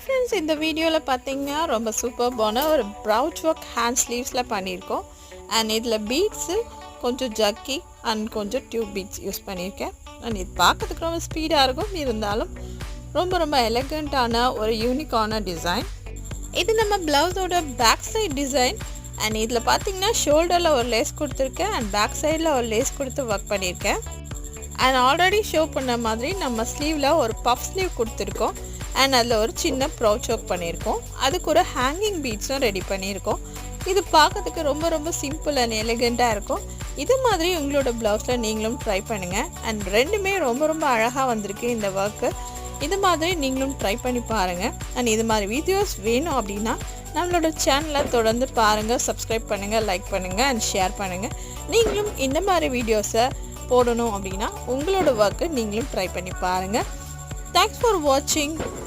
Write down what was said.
Friends, இந்த வீடியோவில் பார்த்தீங்கன்னா ரொம்ப சூப்பர்பான ஒரு ப்ரௌச் ஒர்க் ஹேண்ட் ஸ்லீவ்ஸில் பண்ணியிருக்கோம். அண்ட் இதில் பீட்ஸு கொஞ்சம் ஜக்கி அண்ட் கொஞ்சம் டியூப் பீட்ஸ் யூஸ் பண்ணியிருக்கேன். அண்ட் இது பார்க்கறதுக்கு ரொம்ப ஸ்பீடாக இருக்கும், இருந்தாலும் ரொம்ப ரொம்ப எலகண்ட்டான ஒரு யூனிக்கான டிசைன். இது நம்ம ப்ளவுஸோட பேக் சைட் டிசைன். அண்ட் இதில் பார்த்தீங்கன்னா ஷோல்டரில் ஒரு லேஸ் கொடுத்துருக்கேன் அண்ட் பேக் சைடில் ஒரு லேஸ் கொடுத்து ஒர்க் பண்ணியிருக்கேன். அண்ட் ஆல்ரெடி ஷோ பண்ண மாதிரி நம்ம ஸ்லீவில் ஒரு பஃப் ஸ்லீவ் கொடுத்துருக்கோம். அண்ட் அதில் ஒரு சின்ன ப்ரௌச் ஒர்க் பண்ணியிருக்கோம். அதுக்கு ஒரு ஹேங்கிங் பீட்ஸும் ரெடி பண்ணியிருக்கோம். இது பார்க்கறதுக்கு ரொம்ப ரொம்ப சிம்பிள் அண்ட் எலிகண்ட்டாக இருக்கும். இது மாதிரி உங்களோட ப்ளவுஸில் நீங்களும் ட்ரை பண்ணுங்கள். அண்ட் ரெண்டுமே ரொம்ப ரொம்ப அழகாக வந்திருக்கு இந்த ஒர்க்கு. இது மாதிரி நீங்களும் ட்ரை பண்ணி பாருங்கள். அண்ட் இது மாதிரி வீடியோஸ் வேணும் அப்படின்னா நம்மளோட சேனலை தொடர்ந்து பாருங்கள், சப்ஸ்கிரைப் பண்ணுங்கள், லைக் பண்ணுங்கள் அண்ட் ஷேர் பண்ணுங்கள். நீங்களும் இந்த மாதிரி வீடியோஸை போடணும் அப்படின்னா உங்களோட ஒர்க்கை நீங்களும் ட்ரை பண்ணி பாருங்கள். தேங்க்ஸ் ஃபார் வாட்சிங்.